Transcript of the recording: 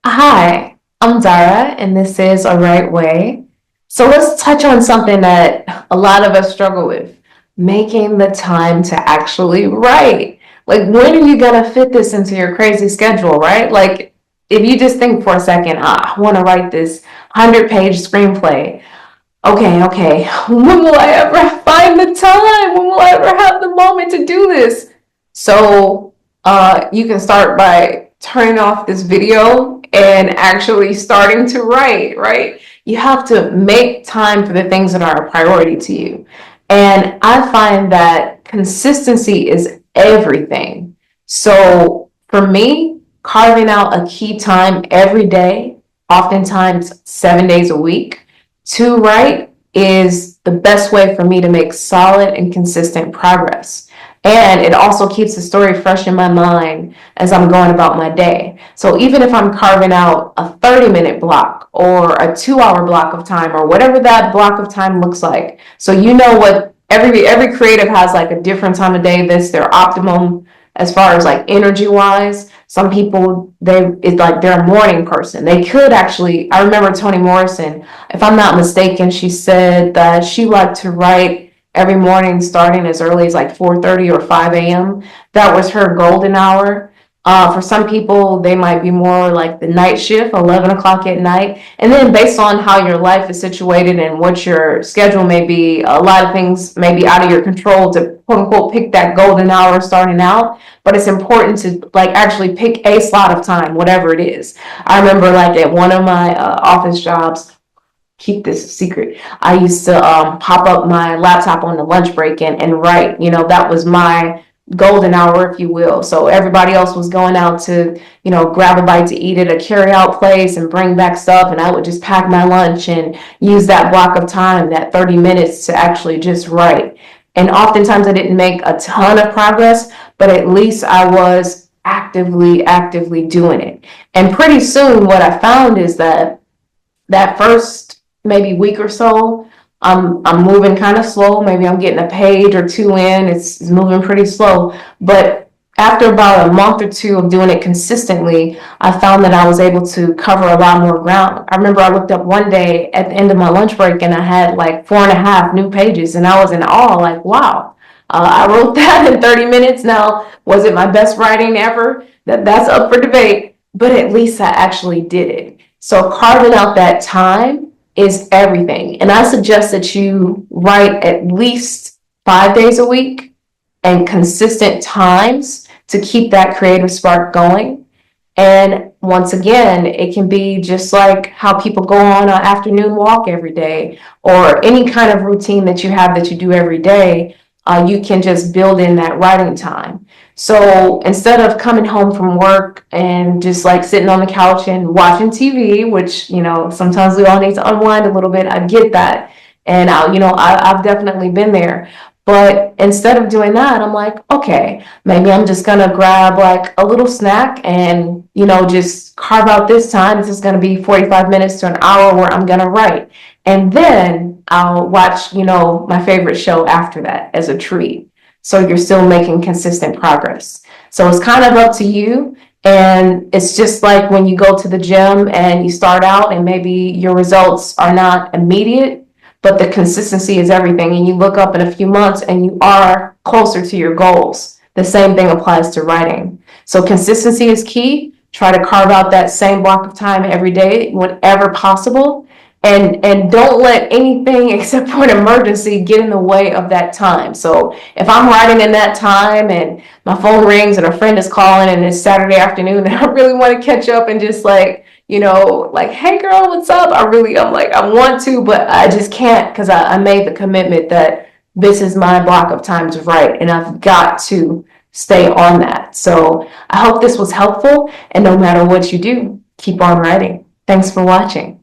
Hi, I'm Dara, and this is A Right Way. So let's touch on something that a lot of us struggle with, making the time to actually write. Like, when are you gonna fit this into your crazy schedule, right? Like, if you just think for a second, I want to write this 100-page screenplay. Okay, when will I ever find the time? When will I ever have the moment to do this? So, you can start by turning off this video and actually starting to write, right? You have to make time for the things that are a priority to you. And I find that consistency is everything. So, for me, carving out a key time every day, oftentimes 7 days a week, to write is the best way for me to make solid and consistent progress. And it also keeps the story fresh in my mind as I'm going about my day. So even if I'm carving out a 30-minute block or a 2-hour block of time or whatever that block of time looks like, so you know what every creative has, like a different time of day that's their optimum as far as like energy wise. Some people, it's like they're a morning person. They could actually, I remember Toni Morrison, if I'm not mistaken, she said that she liked to write every morning starting as early as like 4:30 or 5 a.m. That was her golden hour. For some people, they might be more like the night shift, 11 o'clock at night. And then based on how your life is situated and what your schedule may be, a lot of things may be out of your control to quote unquote pick that golden hour starting out. But it's important to like actually pick a slot of time, whatever it is. I remember like at one of my office jobs, keep this a secret. I used to pop up my laptop on the lunch break and write. That was my golden hour, if you will. So everybody else was going out to, grab a bite to eat at a carry out place and bring back stuff. And I would just pack my lunch and use that block of time, that 30 minutes to actually just write. And oftentimes I didn't make a ton of progress, but at least I was actively doing it. And pretty soon what I found is that first maybe week or so, I'm moving kind of slow. Maybe I'm getting a page or two in. It's moving pretty slow. But after about a month or two of doing it consistently, I found that I was able to cover a lot more ground. I remember I looked up one day at the end of my lunch break and I had like 4.5 new pages, and I was in awe, like, wow, I wrote that in 30 minutes. Now, was it my best writing ever? That's up for debate, but at least I actually did it. So carving out that time is everything. And I suggest that you write at least 5 days a week and consistent times to keep that creative spark going. And once again, it can be just like how people go on an afternoon walk every day or any kind of routine that you have that you do every day. You can just build in that writing time. So instead of coming home from work and just like sitting on the couch and watching TV, which, sometimes we all need to unwind a little bit, I get that. And I've definitely been there. But instead of doing that, I'm like, okay, maybe I'm just gonna grab like a little snack and, just carve out this time. This is gonna be 45 minutes to an hour where I'm gonna write. And then I'll watch, my favorite show after that as a treat. So you're still making consistent progress. So it's kind of up to you. And it's just like when you go to the gym and you start out and maybe your results are not immediate, but the consistency is everything. And you look up in a few months and you are closer to your goals. The same thing applies to writing. So consistency is key. Try to carve out that same block of time every day, whenever possible. And don't let anything except for an emergency get in the way of that time. So if I'm writing in that time and my phone rings and a friend is calling and it's Saturday afternoon and I really want to catch up and just like, like, hey girl, what's up? I'm like, I want to, but I just can't because I made the commitment that this is my block of time to write and I've got to stay on that. So I hope this was helpful, and no matter what you do, keep on writing. Thanks for watching.